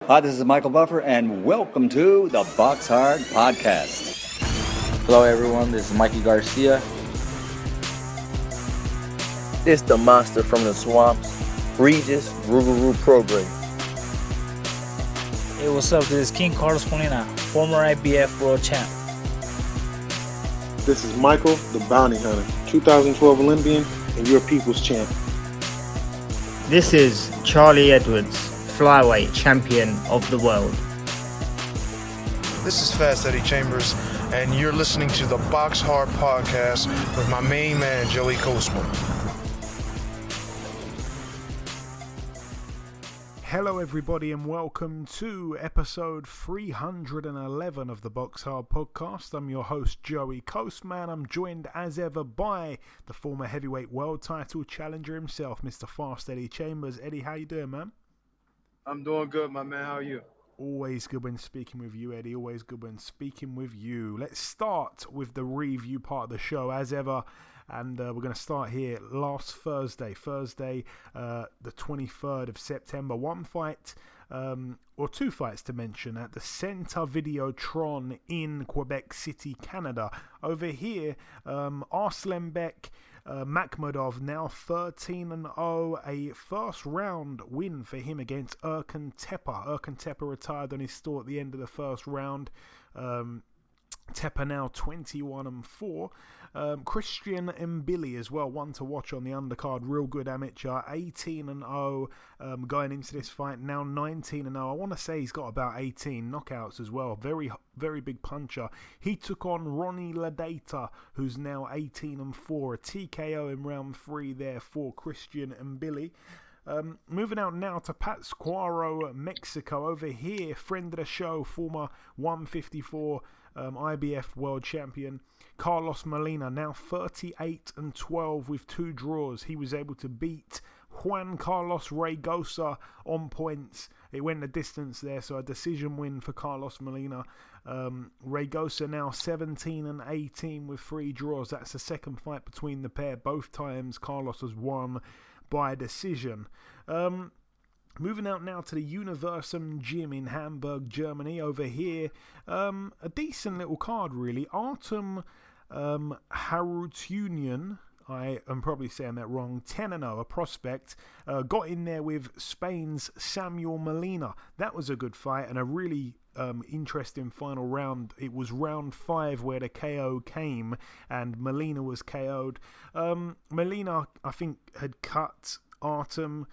Hi, this is Michael Buffer, and welcome to the BoxHard Podcast. Hello, everyone. This is Mikey Garcia. It's the monster from the swamps, Regis Rougarou Prograis. Hey, what's up? This is King Carlos Molina, former IBF world champ. This is Michael, the Bounty Hunter, 2012 Olympian and your people's champ. This is Charlie Edwards, flyweight champion of the world. This is Fast Eddie Chambers, and you're listening to the BoxHard Podcast with my main man, Joey Coastman. Hello everybody and welcome to episode 311 of the BoxHard Podcast. I'm your host Joey Coastman. I'm joined as ever by the former heavyweight world title challenger himself, Mr. Fast Eddie Chambers. Eddie, how you doing, man? I'm doing good, my man. How are you? Always good when speaking with you, Eddie. Always good when speaking with you. Let's start with the review part of the show as ever. And we're going to start here last Thursday, the 23rd of September. One fight, or two fights to mention, at the Centre Videotron in Quebec City, Canada. Over here, Arslanbek Makhmudov, now 13-0, a first round win for him against Erkan Tepe. Erkan Tepe retired on his store at the end of the first round. Tepe now 21-4. Christian Mbili as well, one to watch on the undercard, real good amateur, 18-0 going into this fight, now 19-0. I want to say he's got about 18 knockouts as well, very very big puncher. He took on Ronnie Ladeta, who's now 18-4, a TKO in round 3 there for Christian Mbili. Moving out now to Pátzcuaro, Mexico. Over here, friend of the show, former 154 IBF world champion Carlos Molina, now 38-12 with 2 draws. He was able to beat Juan Carlos Reygosa on points. It went the distance there, so a decision win for Carlos Molina. Reygosa now 17-18 with 3 draws. That's the second fight between the pair. Both times Carlos has won by decision. Moving out now to the Universum Gym in Hamburg, Germany. Over here, a decent little card really. Artem Harutyunian, I am probably saying that wrong, 10-0, a prospect, got in there with Spain's Samuel Molina. That was a good fight and a really interesting final round. It was round 5 where the KO came and Molina was KO'd. Molina, I think, had cut Artem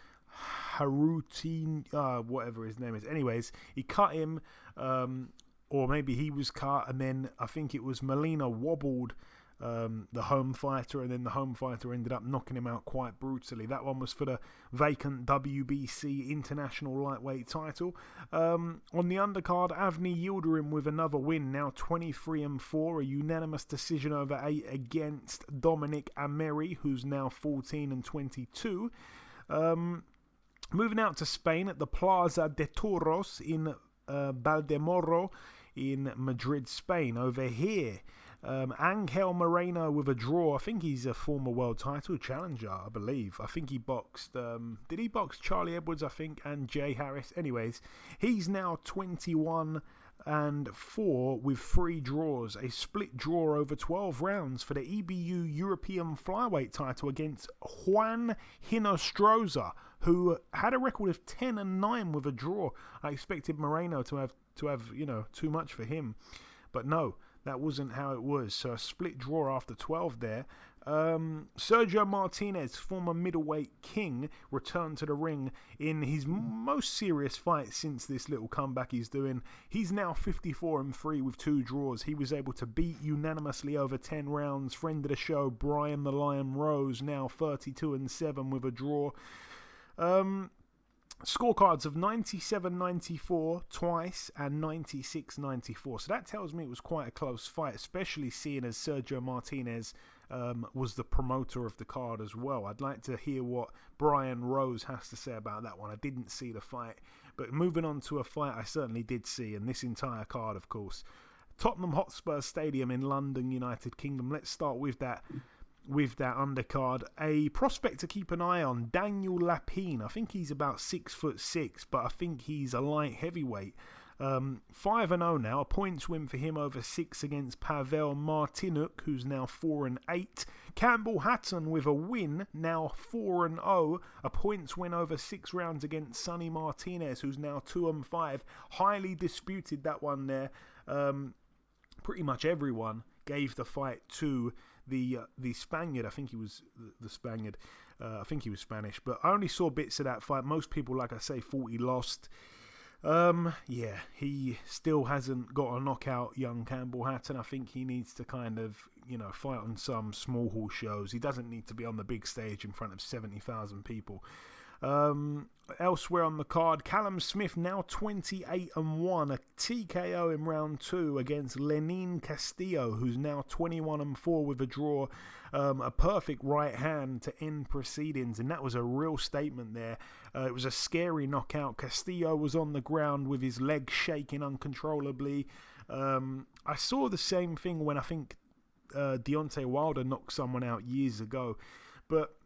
Harutin, whatever his name is. Anyways, he cut him, or maybe he was cut, and then I think it was Molina wobbled the home fighter, and then the home fighter ended up knocking him out quite brutally. That one was for the vacant WBC International Lightweight title. On the undercard, Avni Yildirim with another win, now 23-4, a unanimous decision over 8 against Dominic Ameri, who's now 14-22. Moving out to Spain at the Plaza de Toros in Valdemoro in Madrid, Spain. Over here, Angel Moreno with a draw. I think he's a former world title challenger, I believe. I think he boxed, did he box Charlie Edwards, I think, and Jay Harris? Anyways, he's now 21-4 with 3 draws. A split draw over 12 rounds for the EBU European flyweight title against Juan Hinostroza, who had a record of 10-9 with a draw. I expected Moreno to have too much for him, but no, that wasn't how it was. So a split draw after 12 there. Sergio Martinez, former middleweight king, returned to the ring in his most serious fight since this little comeback he's doing. He's now 54-3 with 2 draws. He was able to beat unanimously over 10 rounds friend of the show Brian the Lion Rose, now 32-7 with a draw. Scorecards of 97-94 twice and 96-94. So that tells me it was quite a close fight, especially seeing as Sergio Martinez was the promoter of the card as well. I'd like to hear what Brian Rose has to say about that one. I didn't see the fight, but moving on to a fight I certainly did see, and this entire card, of course. Tottenham Hotspur Stadium in London, United Kingdom. Let's start with that. with that undercard. A prospect to keep an eye on, Daniel Lapine. I think he's about 6'6", but I think he's a light heavyweight. 5-0 now, a points win for him over 6 against Pavel Martinuk, who's now 4-8. Campbell Hatton with a win, now 4-0, a points win over 6 rounds against Sonny Martinez, who's now 2-5. Highly disputed, that one there. Pretty much everyone gave the fight to the Spaniard. I think he was the Spaniard. I think he was Spanish, but I only saw bits of that fight. Most people, like I say, thought he lost. Yeah, he still hasn't got a knockout, young Campbell Hatton. I think he needs to kind of, fight on some small hall shows. He doesn't need to be on the big stage in front of 70,000 people. Elsewhere on the card, Callum Smith now 28-1, a TKO in round 2 against Lenin Castillo, who's now 21-4 with a draw, a perfect right hand to end proceedings, and that was a real statement there. It was a scary knockout. Castillo was on the ground with his legs shaking uncontrollably. I saw the same thing when I think Deontay Wilder knocked someone out years ago, but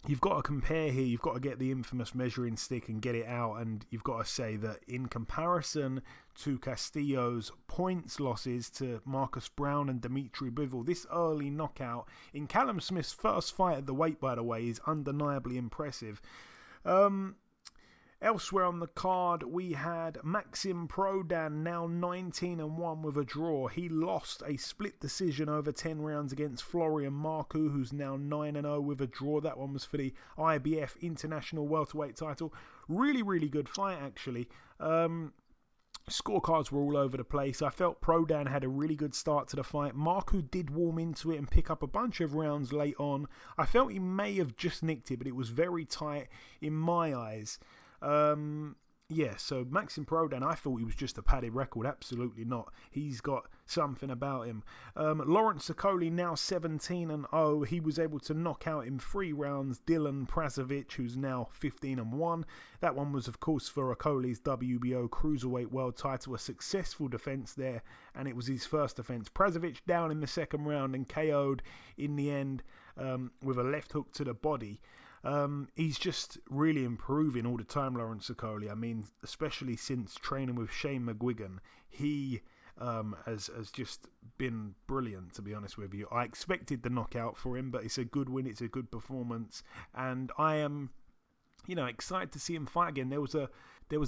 you've got to compare here. You've got to get the infamous measuring stick and get it out, and you've got to say that in comparison to Castillo's points losses to Marcus Brown and Dimitri Bivol, this early knockout in Callum Smith's first fight at the weight, by the way, is undeniably impressive. Elsewhere on the card, we had Maxim Prodan, now 19-1 with a draw. He lost a split decision over 10 rounds against Florian Marku, who's now 9-0 with a draw. That one was for the IBF International Welterweight title. Really, really good fight, actually. Scorecards were all over the place. I felt Prodan had a really good start to the fight. Marku did warm into it and pick up a bunch of rounds late on. I felt he may have just nicked it, but it was very tight in my eyes. So Maxim Prodan, I thought he was just a padded record. Absolutely not. He's got something about him. Lawrence Sokoli now 17-0. He was able to knock out in 3 rounds Dylan Prazovic, who's now 15-1. That one was, of course, for Okoli's WBO Cruiserweight World title. A successful defense there, and it was his first defense. Prazovic down in the second round and KO'd in the end with a left hook to the body. He's just really improving all the time, Lawrence Sokoli. I mean, especially since training with Shane McGuigan, he has just been brilliant, to be honest with you. I expected the knockout for him, but it's a good win, it's a good performance, and I am, excited to see him fight again. There was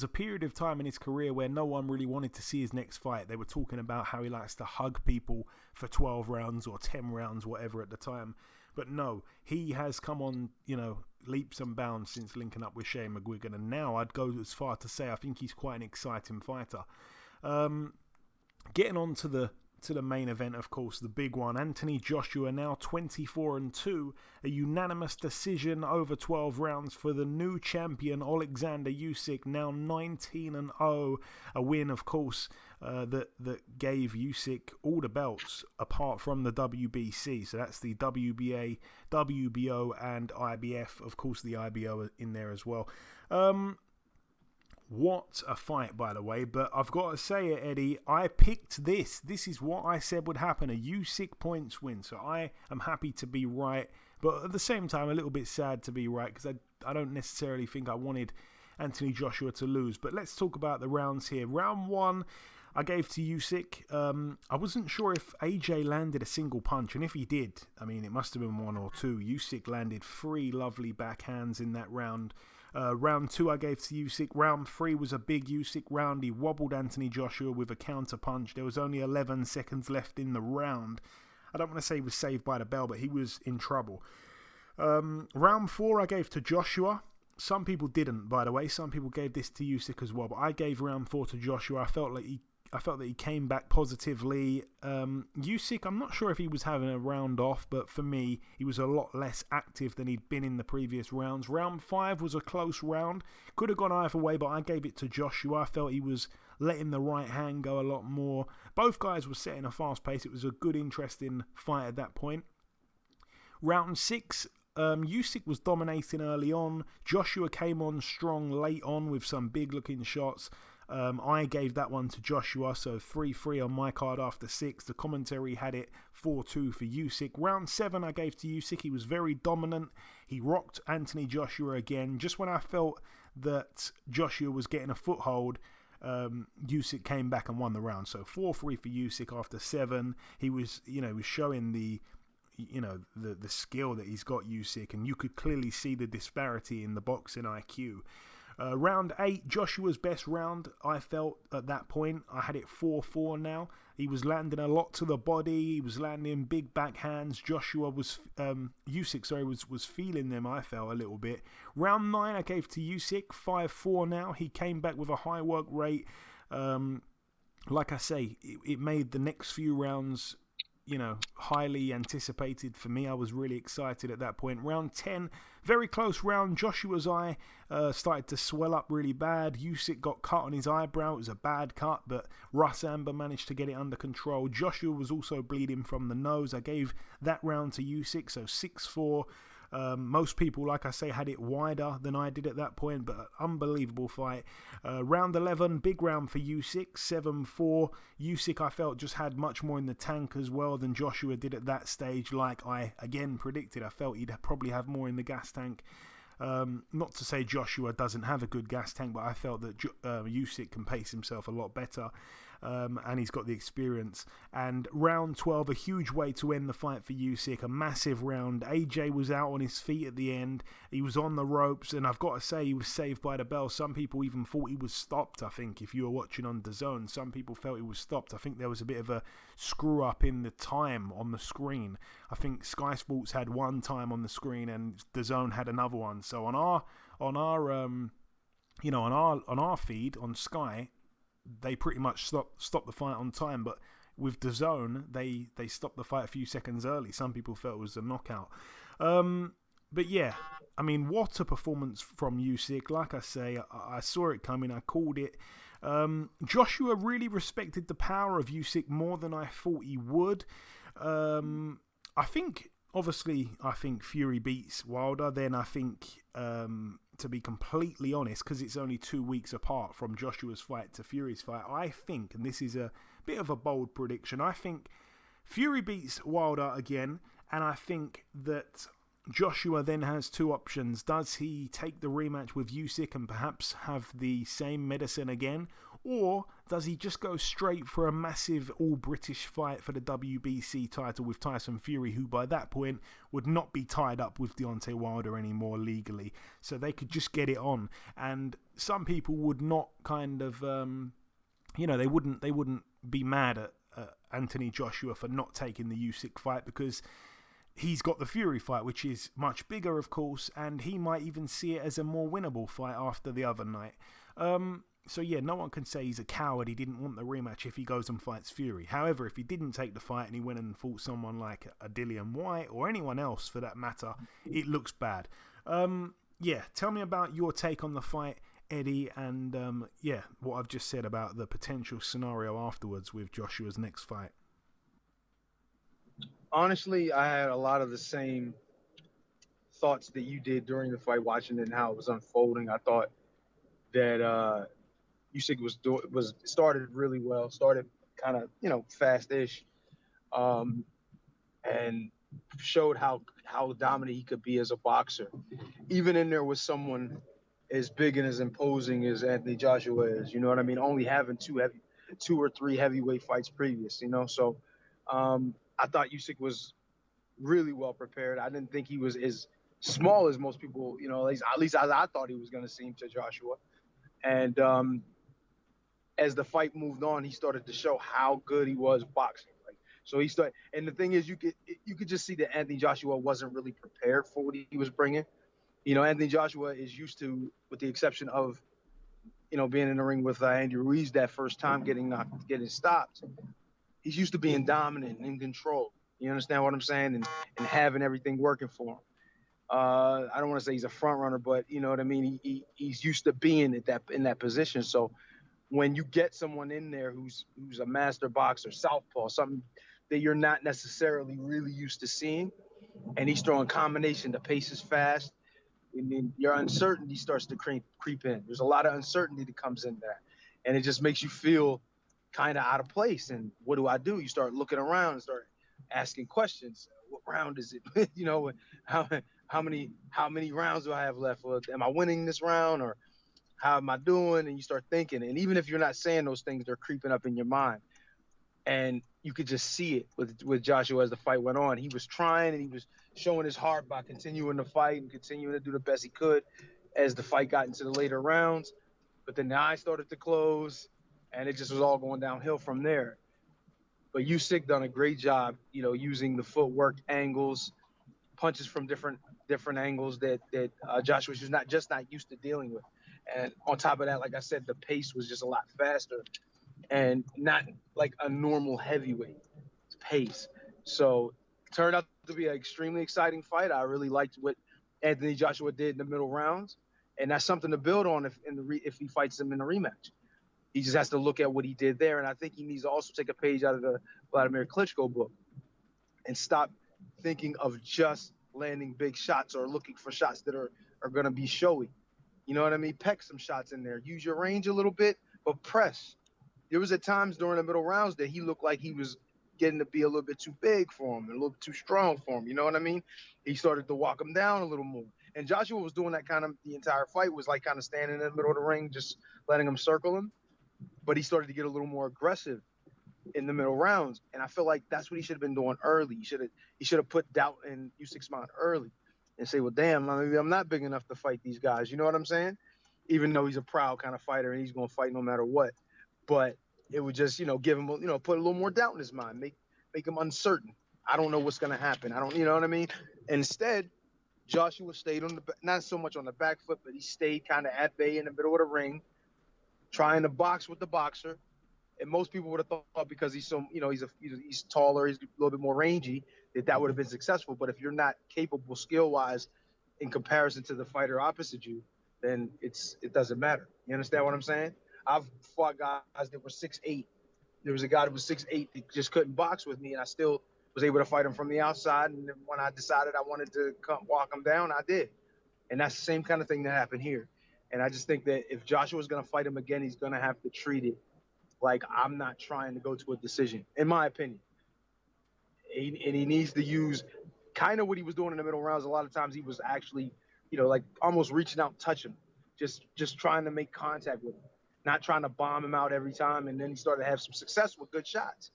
a period of time in his career where no one really wanted to see his next fight. They were talking about how he likes to hug people for 12 rounds or 10 rounds, whatever at the time. But no, he has come on, leaps and bounds since linking up with Shane McGuigan. And now I'd go as far to say I think he's quite an exciting fighter. Getting on to the main event, of course, the big one. Anthony Joshua now 24-2. A unanimous decision over 12 rounds for the new champion, Oleksandr Usyk, now 19-0. A win, of course, that gave Usyk all the belts apart from the WBC. So that's the WBA, WBO, and IBF. Of course, the IBO in there as well. What a fight, by the way, but I've got to say it, Eddie, I picked this. This is what I said would happen, a Usyk points win, so I am happy to be right, but at the same time, a little bit sad to be right, because I don't necessarily think I wanted Anthony Joshua to lose. But let's talk about the rounds here. Round 1, I gave to Usyk. I wasn't sure if AJ landed a single punch, and if he did, I mean, it must have been 1 or 2. Usyk landed 3 lovely backhands in that round. Round 2 I gave to Usyk. Round 3 was a big Usyk round. He wobbled Anthony Joshua with a counter punch. There was only 11 seconds left in the round. I don't want to say he was saved by the bell, but he was in trouble. Round 4 I gave to Joshua. Some people didn't, by the way. Some people gave this to Usyk as well, but I gave round 4 to Joshua. I felt that he came back positively. Usyk, I'm not sure if he was having a round off, but for me, he was a lot less active than he'd been in the previous rounds. Round 5 was a close round. Could have gone either way, but I gave it to Joshua. I felt he was letting the right hand go a lot more. Both guys were setting a fast pace. It was a good, interesting fight at that point. Round 6, Usyk was dominating early on. Joshua came on strong late on with some big-looking shots. I gave that one to Joshua, so 3-3 on my card after 6. The commentary had it 4-2 for Usyk. Round 7 I gave to Usyk. He was very dominant. He rocked Anthony Joshua again. Just when I felt that Joshua was getting a foothold, Usyk came back and won the round. So 4-3 for Usyk after 7. He was showing the skill that he's got, Usyk, and you could clearly see the disparity in the boxing IQ. Round 8, Joshua's best round, I felt at that point. I had it 4-4 now. He was landing a lot to the body. He was landing big backhands. Usyk was feeling them, I felt, a little bit. Round 9, I gave to Usyk, 5-4 now. He came back with a high work rate. Like I say, it made the next few rounds, highly anticipated for me. I was really excited at that point. Round 10, very close round. Joshua's eye started to swell up really bad. Usyk got cut on his eyebrow. It was a bad cut, but Russ Amber managed to get it under control. Joshua was also bleeding from the nose. I gave that round to Usyk, so 6-4. Most people, like I say, had it wider than I did at that point, but unbelievable fight. Round 11, big round for Usyk, 7-4. Usyk, I felt, just had much more in the tank as well than Joshua did at that stage. Like I, again, predicted, I felt he'd probably have more in the gas tank. Not to say Joshua doesn't have a good gas tank, but I felt that Usyk can pace himself a lot better. And he's got the experience. And round 12, a huge way to end the fight for Usyk, a massive round. AJ was out on his feet at the end. He was on the ropes, and I've got to say he was saved by the bell. Some people even thought he was stopped, I think, if you were watching on DAZN. Some people felt he was stopped. I think there was a bit of a screw up in the time on the screen. I think Sky Sports had one time on the screen and DAZN had another one. So on our feed on Sky, they pretty much stopped the fight on time, but with DAZN, they stopped the fight a few seconds early. Some people felt it was a knockout. But yeah, I mean, what a performance from Usyk. Like I say, I saw it coming. I called it. Joshua really respected the power of Usyk more than I thought he would. I think Fury beats Wilder. Then I think, to be completely honest, because it's only 2 weeks apart from Joshua's fight to Fury's fight, I think, and this is a bit of a bold prediction, I think Fury beats Wilder again, and I think that Joshua then has two options. Does he take the rematch with Usyk and perhaps have the same medicine again? Or does he just go straight for a massive all-British fight for the WBC title with Tyson Fury, who by that point would not be tied up with Deontay Wilder anymore legally? So they could just get it on. And some people would not kind of, they wouldn't be mad at Anthony Joshua for not taking the Usyk fight, because he's got the Fury fight, which is much bigger, of course, and he might even see it as a more winnable fight after the other night. So yeah, no one can say he's a coward. He didn't want the rematch if he goes and fights Fury. However, if he didn't take the fight and he went and fought someone like a Dillian White or anyone else for that matter, it looks bad. Yeah, tell me about your take on the fight, Eddie, and what I've just said about the potential scenario afterwards with Joshua's next fight. Honestly, I had a lot of the same thoughts that you did during the fight, watching it and how it was unfolding. I thought that Usyk was started really well, started kind of fast-ish, and showed how dominant he could be as a boxer, even in there with someone as big and as imposing as Anthony Joshua is. You know what I mean? Only having two or three heavyweight fights previous. So I thought Usyk was really well prepared. I didn't think he was as small as most people, at least I thought he was going to seem to Joshua. And as the fight moved on, he started to show how good he was boxing. So he started, and the thing is, you could just see that Anthony Joshua wasn't really prepared for what he was bringing. Anthony Joshua is used to, with the exception of, being in the ring with Andy Ruiz that first time, getting stopped. He's used to being dominant and in control. You understand what I'm saying? And having everything working for him. I don't want to say he's a front runner, but you know what I mean? He's used to being in that position. So when you get someone in there who's a master boxer, southpaw, something that you're not necessarily really used to seeing, and he's throwing combination, the pace is fast, and then your uncertainty starts to creep in. There's a lot of uncertainty that comes in there. and it just makes you feel kind of out of place. And what do I do? You start looking around and start asking questions. What round is it? How many rounds do I have left? Or am I winning this round, or how am I doing? And you start thinking. And even if you're not saying those things, they're creeping up in your mind. And you could just see it with Joshua as the fight went on. He was trying, and he was showing his heart by continuing to fight and continuing to do the best he could as the fight got into the later rounds. But then the eyes started to close, and it just was all going downhill from there. But Usyk done a great job, using the footwork, angles, punches from different angles that Joshua's just not used to dealing with. And on top of that, like I said, the pace was just a lot faster and not like a normal heavyweight pace. So it turned out to be an extremely exciting fight. I really liked what Anthony Joshua did in the middle rounds, and that's something to build on if he fights him in the rematch. He just has to look at what he did there, and I think he needs to also take a page out of the Vladimir Klitschko book and stop thinking of just landing big shots or looking for shots that are going to be showy. You know what I mean? Peck some shots in there. Use your range a little bit, but press. There was at times during the middle rounds that he looked like he was getting to be a little bit too big for him and a little bit too strong for him. You know what I mean? He started to walk him down a little more. And Joshua was doing that kind of the entire fight, was like kind of standing in the middle of the ring, just letting him circle him. But he started to get a little more aggressive in the middle rounds. And I feel like that's what he should have been doing early. He should have put doubt in Usyk's mind early and say, well, damn, maybe I'm not big enough to fight these guys. You know what I'm saying? Even though he's a proud kind of fighter and he's going to fight no matter what. But it would just, give him, put a little more doubt in his mind, make him uncertain. I don't know what's going to happen. I don't, you know what I mean? Instead, Joshua stayed not so much on the back foot, but he stayed kind of at bay in the middle of the ring, trying to box with the boxer. And most people would have thought because he's so, he's taller, he's a little bit more rangy, that would have been successful. But if you're not capable skill-wise in comparison to the fighter opposite you, then it doesn't matter. You understand what I'm saying? I've fought guys that were 6'8". There was a guy that was 6'8" that just couldn't box with me, and I still was able to fight him from the outside. And then when I decided I wanted to walk him down, I did. And that's the same kind of thing that happened here. And I just think that if Joshua's going to fight him again, he's going to have to treat it like I'm not trying to go to a decision, in my opinion. And he needs to use kind of what he was doing in the middle rounds. A lot of times he was actually, like almost reaching out, touching him, just trying to make contact with him, not trying to bomb him out every time. And then he started to have some success with good shots.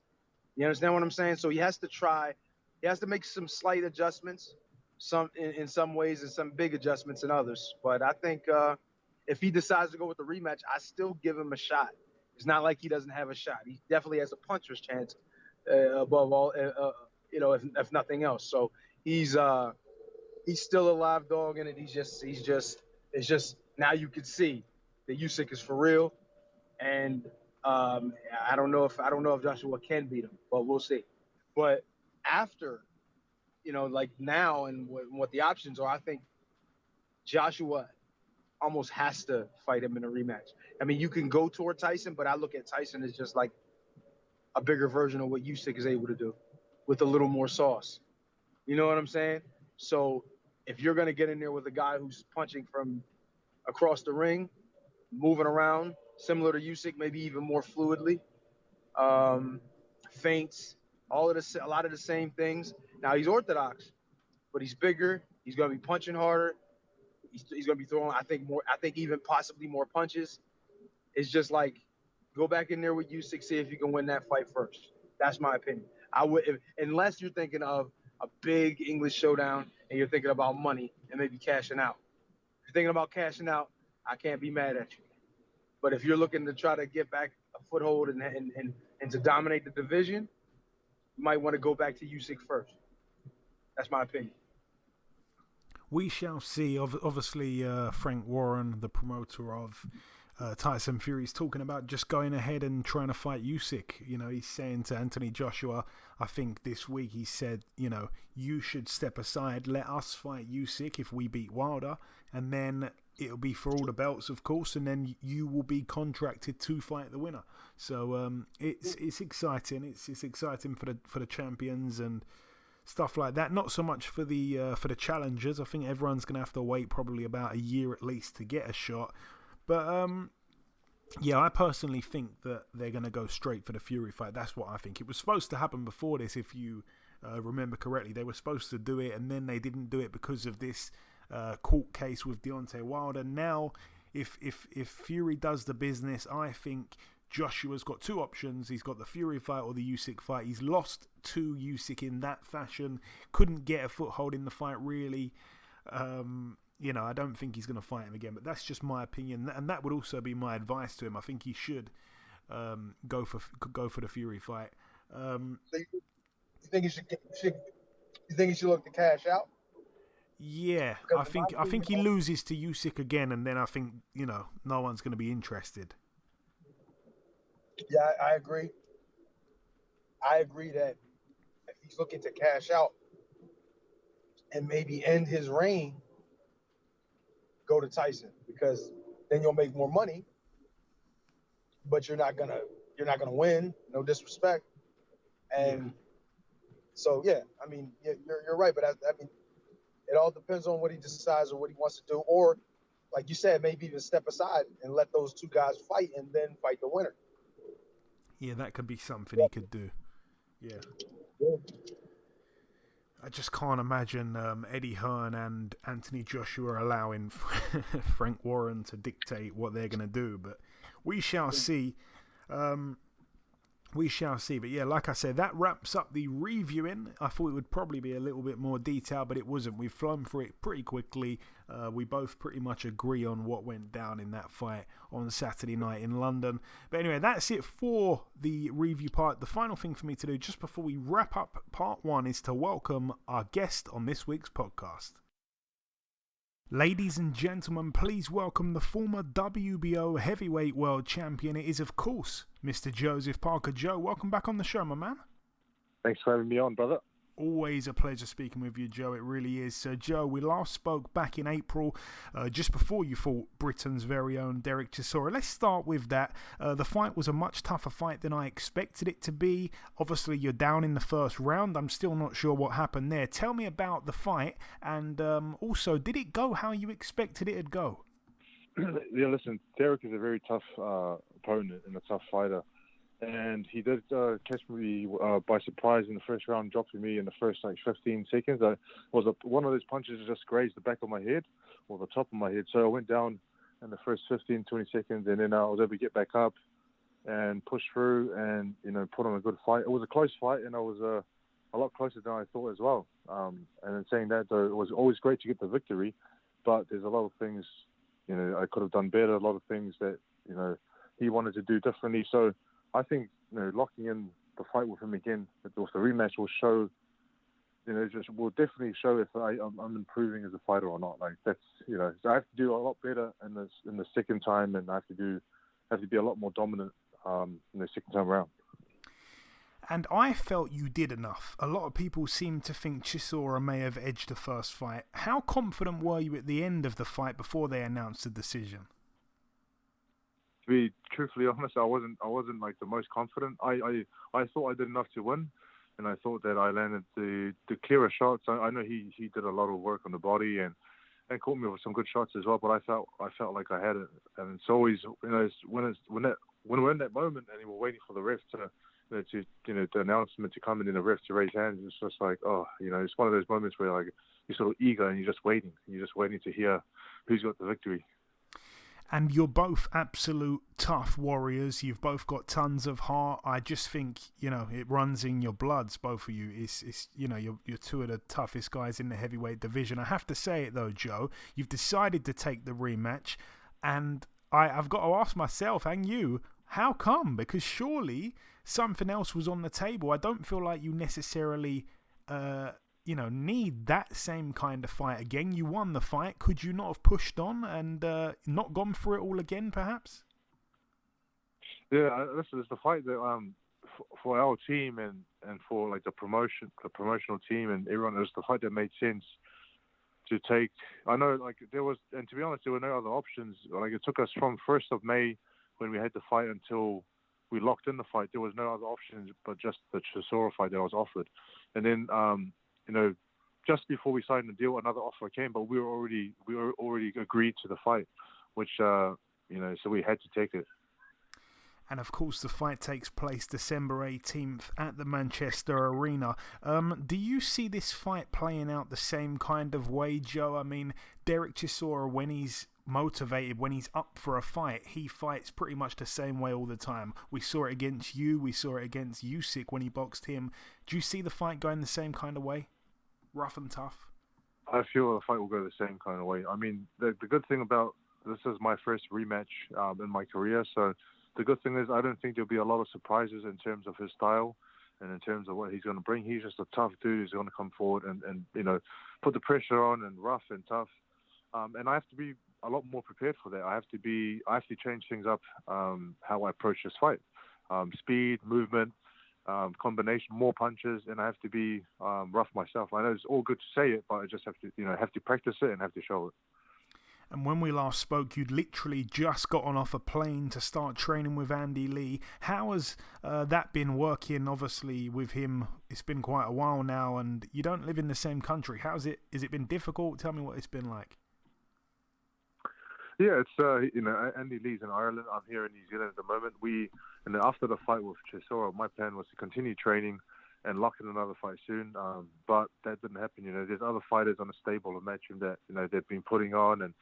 You understand what I'm saying? So he has to make some slight adjustments, some in some ways and some big adjustments in others. But I think if he decides to go with the rematch, I still give him a shot. It's not like he doesn't have a shot. He definitely has a puncher's chance above all, if nothing else. So he's still a live dog in it. It's just now you can see that Usyk is for real. And I don't know if Joshua can beat him, but we'll see. But after, like now and what the options are, I think Joshua almost has to fight him in a rematch. I mean, you can go toward Tyson, but I look at Tyson as just like a bigger version of what Usyk is able to do with a little more sauce. You know what I'm saying? So if you're going to get in there with a guy who's punching from across the ring, moving around, similar to Usyk, maybe even more fluidly, feints, a lot of the same things. Now he's orthodox, but he's bigger. He's going to be punching harder. He's going to be throwing, I think even possibly more punches. It's just like, go back in there with Usyk, see if you can win that fight first. That's my opinion. Unless you're thinking of a big English showdown and you're thinking about money and maybe cashing out. If you're thinking about cashing out, I can't be mad at you. But if you're looking to try to get back a foothold and to dominate the division, you might want to go back to Usyk first. That's my opinion. We shall see. Obviously, Frank Warren, the promoter of Tyson Fury, is talking about just going ahead and trying to fight Usyk. He's saying to Anthony Joshua, I think this week he said, you should step aside, let us fight Usyk if we beat Wilder, and then it'll be for all the belts, of course, and then you will be contracted to fight the winner. So it's exciting. It's exciting for the champions and stuff like that. Not so much for the challengers. I think everyone's going to have to wait probably about a year at least to get a shot. But Yeah, I personally think that they're going to go straight for the Fury fight. That's what I think. It was supposed to happen before this, if you remember correctly. They were supposed to do it, and then they didn't do it because of this court case with Deontay Wilder. Now, if Fury does the business, I think Joshua's got two options. He's got the Fury fight or the Usyk fight. He's lost to Usyk in that fashion. Couldn't get a foothold in the fight, really. I don't think he's going to fight him again, but that's just my opinion, and that would also be my advice to him. I think he should go for the Fury fight. So you think he should look to cash out? Yeah, I think he loses to Usyk again, and then I think no one's going to be interested. Yeah, I agree. I agree that if he's looking to cash out and maybe end his reign, go to Tyson, because then you'll make more money, but you're not gonna win. No disrespect. And so I mean, you're right, but I mean, it all depends on what he decides or what he wants to do, or like you said, maybe even step aside and let those two guys fight and then fight the winner. Yeah, that could be something he could do. Yeah. I just can't imagine Eddie Hearn and Anthony Joshua allowing Frank Warren to dictate what they're going to do, but we shall see. We shall see. But yeah, like I said, that wraps up the reviewing. I thought it would probably be a little bit more detailed, but it wasn't. We've flown through it pretty quickly. We both pretty much agree on what went down in that fight on Saturday night in London. But anyway, that's it for the review part. The final thing for me to do just before we wrap up part one is to welcome our guest on this week's podcast. Ladies and gentlemen, please welcome the former WBO Heavyweight World Champion. It is, of course, Mr. Joseph Parker. Joe, welcome back on the show, my man. Thanks for having me on, brother. Always a pleasure speaking with you, Joe. It really is. So, Joe, we last spoke back in April, just before you fought Britain's very own Dereck Chisora. Let's start with that. The fight was a much tougher fight than I expected it to be. Obviously, you're down in the first round. I'm still not sure what happened there. Tell me about the fight, and also, did it go how you expected it to go? Yeah, listen, Dereck is a very tough opponent and a tough fighter. And he did catch me by surprise in the first round, dropping me in the first 15 seconds. One of those punches just grazed the back of my head or the top of my head. So I went down in the first 15, 20 seconds, and then I was able to get back up and push through and put on a good fight. It was a close fight, and I was a lot closer than I thought as well. And in saying that, though, it was always great to get the victory, but there's a lot of things I could have done better. A lot of things that he wanted to do differently. So I think locking in the fight with him again, with the rematch, will show, will definitely show if I'm improving as a fighter or not. Like that's, so I have to do a lot better in the second time, and I have to be a lot more dominant in the second time around. And I felt you did enough. A lot of people seem to think Chisora may have edged the first fight. How confident were you at the end of the fight before they announced the decision? To be truthfully honest, I wasn't like the most confident. I thought I did enough to win, and I thought that I landed the clearer shots. I know he did a lot of work on the body and caught me with some good shots as well. But I felt like I had it, and it's always when we're in that moment and we're waiting for the ref to the announcement to come in and the ref to raise hands. It's just like it's one of those moments where like you're sort of eager and you're just waiting to hear who's got the victory. And you're both absolute tough warriors. You've both got tons of heart. I just think, it runs in your bloods, both of you. It's you're two of the toughest guys in the heavyweight division. I have to say it, though, Joe. You've decided to take the rematch. And I've got to ask myself and you, how come? Because surely something else was on the table. I don't feel like you necessarily need that same kind of fight again. You won the fight. Could you not have pushed on and not gone through it all again, perhaps? Yeah, listen, it's the fight that for our team and for like the promotional team and everyone, it was the fight that made sense to take. I know, like there was, and to be honest, there were no other options. Like it took us from 1st of May when we had the fight until we locked in the fight. There was no other options but just the Chisora fight that was offered, and then. Just before we signed the deal, another offer came, but we were already agreed to the fight, which so we had to take it. And of course, the fight takes place December 18th at the Manchester Arena. Do you see this fight playing out the same kind of way, Joe? I mean, Dereck Chisora, when he's motivated, when he's up for a fight, he fights pretty much the same way all the time. We saw it against you. We saw it against Usyk when he boxed him. Do you see the fight going the same kind of way? Rough and tough? I feel the fight will go the same kind of way. I mean, the good thing about this is my first rematch in my career, so the good thing is I don't think there'll be a lot of surprises in terms of his style and in terms of what he's going to bring. He's just a tough dude who's going to come forward and put the pressure on and rough and tough. And I have to be a lot more prepared for that. I have to change things up how I approach this fight. Speed, movement, combination, more punches, and I have to be rough myself. I know it's all good to say it, but I just have to practice it and have to show it. And when we last spoke, you'd literally just gotten off a plane to start training with Andy Lee. How has that been working? Obviously, with him, it's been quite a while now, and you don't live in the same country. Has it been difficult? Tell me what it's been like. Yeah, it's Andy Lee's in Ireland. I'm here in New Zealand at the moment. After the fight with Chisora, my plan was to continue training and lock in another fight soon. But that didn't happen. There's other fighters on the stable of matching that they've been putting on, and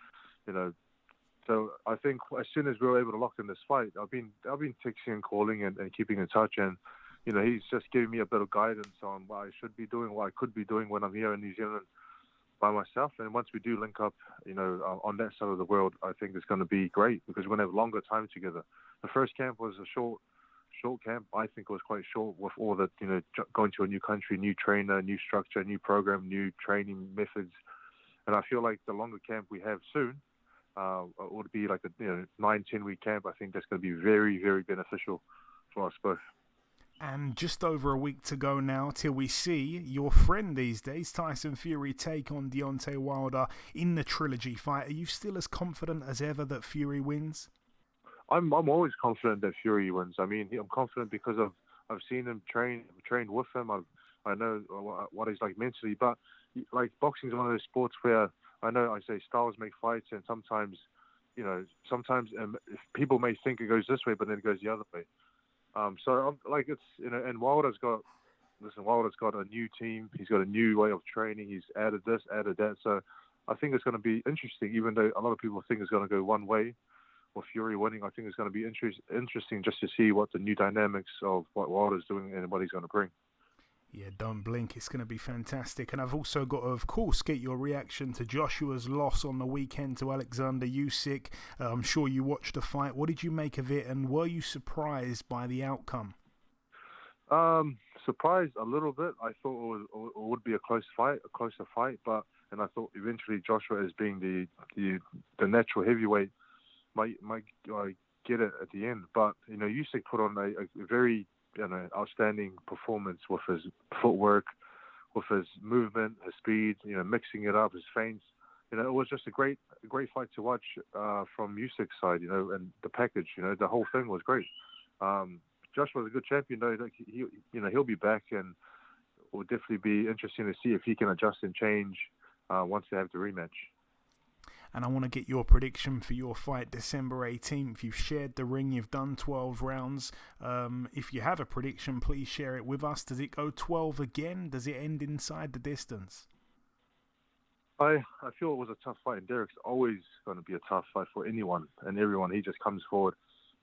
so I think as soon as we were able to lock in this fight, I've been texting and calling and keeping in touch, and he's just giving me a bit of guidance on what I should be doing, what I could be doing when I'm here in New Zealand by myself. And once we do link up, on that side of the world, I think it's going to be great because we're going to have longer time together. The first camp was a short camp. I think it was quite short with all that, going to a new country, new trainer, new structure, new program, new training methods. And I feel like the longer camp we have soon, would be like a 9-10 week camp. I think that's going to be very, very beneficial for us both. And just over a week to go now till we see your friend these days, Tyson Fury, take on Deontay Wilder in the trilogy fight. Are you still as confident as ever that Fury wins? I'm always confident that Fury wins. I mean, I'm confident because I've seen him trained with him. I know what he's like mentally, but like boxing is one of those sports where I say styles make fights, and sometimes if people may think it goes this way, but then it goes the other way. So and Wilder's got a new team. He's got a new way of training. He's added this, added that. So I think it's going to be interesting, even though a lot of people think it's going to go one way with Fury winning. I think it's going to be interesting just to see what the new dynamics of what Wilder's doing and what he's going to bring. Yeah, don't blink. It's going to be fantastic. And I've also got to, of course, get your reaction to Joshua's loss on the weekend to Oleksandr Usyk. I'm sure you watched the fight. What did you make of it, and were you surprised by the outcome? Surprised a little bit. I thought it would be a closer fight, and I thought eventually Joshua, as being the natural heavyweight, might get it at the end. But Usyk put on a very outstanding performance with his footwork, with his movement, his speed, mixing it up, his feints. It was just a great fight to watch from Usyk's side, and the package, the whole thing was great. Joshua's a good champion, though. He'll be back, and it will definitely be interesting to see if he can adjust and change once they have the rematch. And I want to get your prediction for your fight December 18th. You've shared the ring. You've done 12 rounds. If you have a prediction, please share it with us. Does it go 12 again? Does it end inside the distance? I feel it was a tough fight. And Derek's always going to be a tough fight for anyone and everyone. He just comes forward.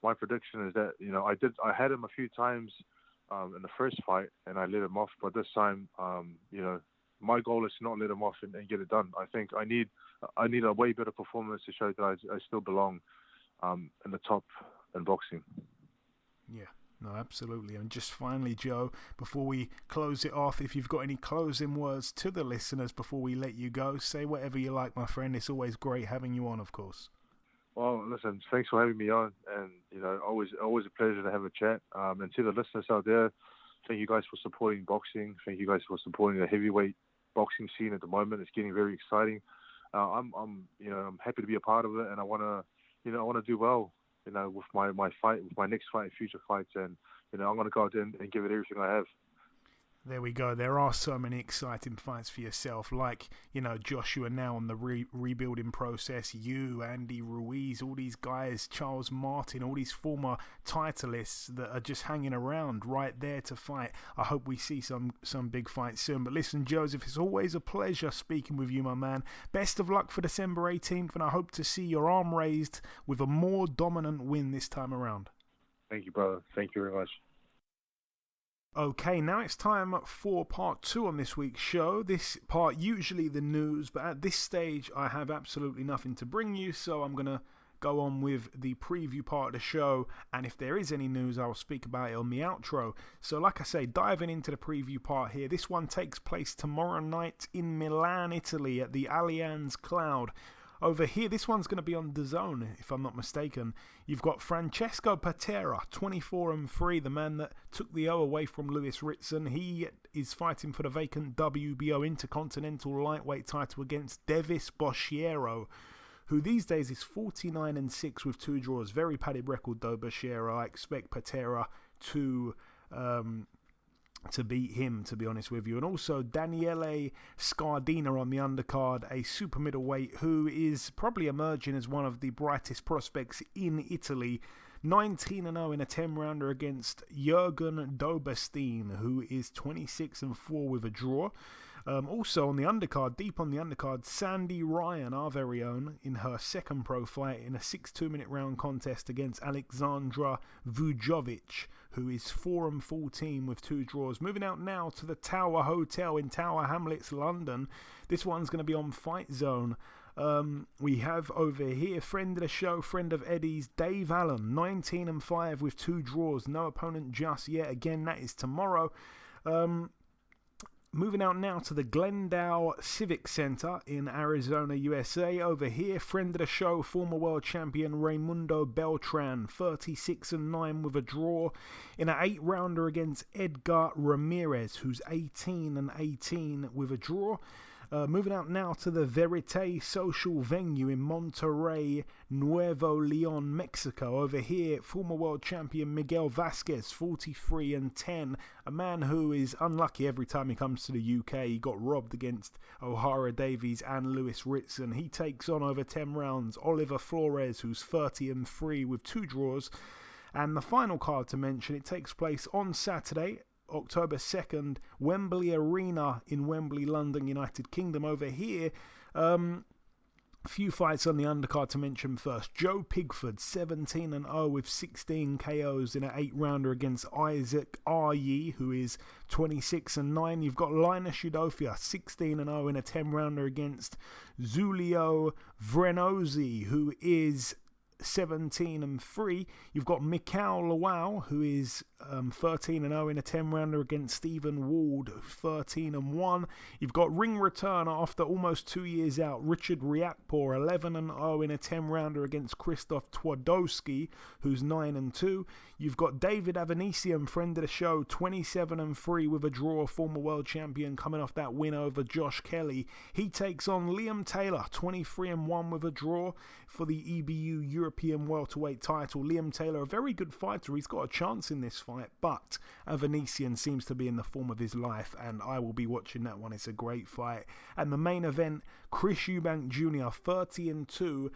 My prediction is that, I had him a few times in the first fight, and I let him off. But this time, my goal is to not let him off and get it done. I think I need a way better performance to show that I still belong in the top in boxing. Yeah, no, absolutely. And just finally, Joe, before we close it off, if you've got any closing words to the listeners before we let you go, say whatever you like, my friend. It's always great having you on, of course. Well, listen, thanks for having me on, and always a pleasure to have a chat. And to the listeners out there, thank you guys for supporting boxing. Thank you guys for supporting the heavyweight boxing scene at the moment. It's getting very exciting. I'm happy to be a part of it, and I want to do well, with my fight, with my next fight, future fights, and I'm going to go out there and give it everything I have. There we go. There are so many exciting fights for yourself, like, Joshua now on the rebuilding process, you, Andy Ruiz, all these guys, Charles Martin, all these former titleists that are just hanging around right there to fight. I hope we see some big fights soon. But listen, Joseph, it's always a pleasure speaking with you, my man. Best of luck for December 18th, and I hope to see your arm raised with a more dominant win this time around. Thank you, brother. Thank you very much. Okay, now it's time for part 2 on this week's show. This part, usually the news, but at this stage I have absolutely nothing to bring you, so I'm going to go on with the preview part of the show, and if there is any news, I'll speak about it on the outro. So like I say, diving into the preview part here, this one takes place tomorrow night in Milan, Italy, at the Allianz Cloud. Over here, this one's going to be on DAZN, if I'm not mistaken. You've got Francesco Patera, 24-3, the man that took the O away from Lewis Ritson. He is fighting for the vacant WBO Intercontinental Lightweight title against Devis Boshiero, who these days is 49-6 with 2 draws. Very padded record though, Boshiero. I expect Patera to beat him, to be honest with you. And also Daniele Scardina on the undercard, a super middleweight who is probably emerging as one of the brightest prospects in Italy. 19-0 in a 10-rounder against Jürgen Doberstein, who is 26-4 with a draw. Also on the undercard, deep on the undercard, Sandy Ryan, our very own, in her second pro fight in a 6-2-minute round contest against Alexandra Vujovic, who is 4-14 with 2 draws. Moving out now to the Tower Hotel in Tower Hamlets, London. This one's going to be on Fight Zone. We have over here, friend of the show, friend of Eddie's, Dave Allen, 19-5 with 2 draws. No opponent just yet. Again, that is tomorrow. Moving out now to the Glendale Civic Center in Arizona, USA. Over here, friend of the show, former world champion Raimundo Beltran, 36-9 with a draw in an 8-rounder against Edgar Ramirez, who's 18-18 with a draw. Moving out now to the Verite Social Venue in Monterrey, Nuevo Leon, Mexico. Over here, former world champion Miguel Vasquez, 43-10. A man who is unlucky every time he comes to the UK. He got robbed against O'Hara Davies and Lewis Ritson. He takes on over 10 rounds Oliver Flores, who's 30-3 with 2 draws. And the final card to mention, it takes place on Saturday, October 2nd, Wembley Arena in Wembley, London, United Kingdom. Over here, few fights on the undercard to mention first. Joe Pigford, 17-0 with 16 KOs in an 8-rounder against Isaac Aryi, who is 26-9. You've got Linus Udofia, 16-0 in a 10-rounder against Zulio Vrenozzi, who is 17-3. You've got Mikhail Lawal, who is 13-0 in a 10-rounder against Stephen Ward, 13-1. You've got ring returner after almost 2 years out, Richard Riakporhe, 11-0 in a 10-rounder against Krzysztof Twardowski, who's 9-2. You've got David Avanesian, friend of the show, 27-3 with a draw, former world champion, coming off that win over Josh Kelly. He takes on Liam Taylor, 23-1 with a draw for the EBU European welterweight title. Liam Taylor, a very good fighter. He's got a chance in this fight, but Avanesian seems to be in the form of his life, and I will be watching that one. It's a great fight. And the main event, Chris Eubank Jr., 30-2.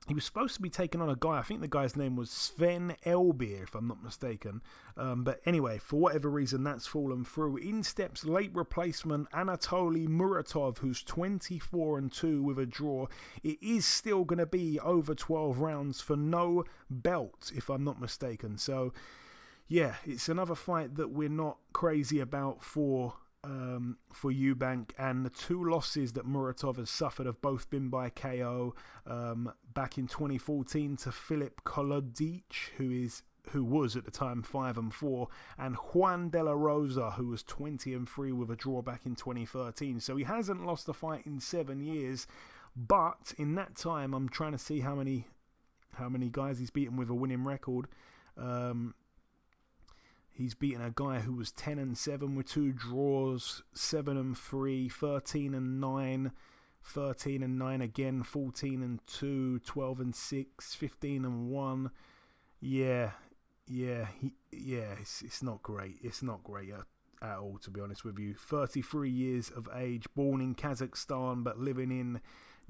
He was supposed to be taking on a guy, I think the guy's name was Sven Elbier, if I'm not mistaken. But anyway, for whatever reason, that's fallen through. In steps late replacement Anatoly Muratov, who's 24-2 with a draw. It is still going to be over 12 rounds for no belt, if I'm not mistaken. So, yeah, it's another fight that we're not crazy about for Eubank, and the 2 losses that Muratov has suffered have both been by KO. Back in 2014 to Filip Kolodic, who was at the time 5-4, and Juan De La Rosa, who was 20-3 with a draw back in 2013. So he hasn't lost a fight in 7 years, but in that time, I'm trying to see how many guys he's beaten with a winning record. He's beaten a guy who was 10-7 with 2 draws, 7-3, 13-9, 13-9 again, 14-2, 12-6, 15-1. Yeah, it's not great. It's not great. at all, to be honest with you. 33 years of age, born in Kazakhstan, but living in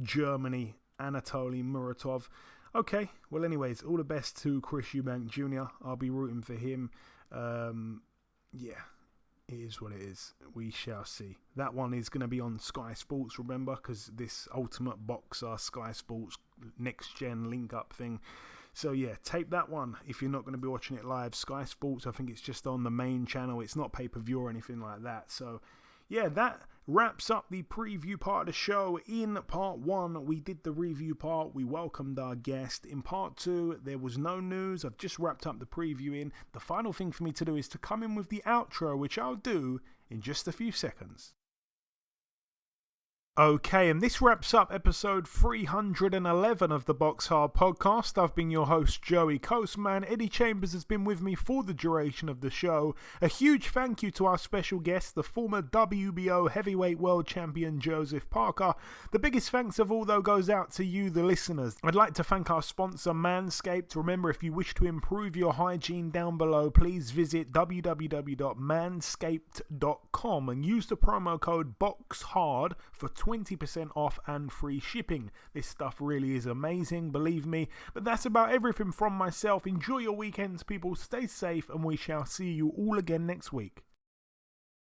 Germany. Anatoly Muratov. Okay, well, anyways, all the best to Chris Eubank Jr. I'll be rooting for him. Yeah, it is what it is. We shall see. That one is going to be on Sky Sports, remember, because this Ultimate Boxer Sky Sports Next Gen link up thing. So yeah, tape that one if you're not going to be watching it live. Sky Sports, I think it's just on the main channel. It's not pay-per-view or anything like that. So yeah, that wraps up the preview part of the show. In part 1, we did the review part. We welcomed our guest. In part 2, there was no news. I've just wrapped up the preview in. The final thing for me to do is to come in with the outro, which I'll do in just a few seconds. Okay, and this wraps up episode 311 of the BoxHard Podcast. I've been your host, Joey Coastman. Eddie Chambers has been with me for the duration of the show. A huge thank you to our special guest, the former WBO Heavyweight World Champion Joseph Parker. The biggest thanks of all, though, goes out to you, the listeners. I'd like to thank our sponsor, Manscaped. Remember, if you wish to improve your hygiene down below, please visit www.manscaped.com and use the promo code BoxHard for 20% off and free shipping. This stuff really is amazing, believe me. But that's about everything from myself. Enjoy your weekends, people. Stay safe, and we shall see you all again next week.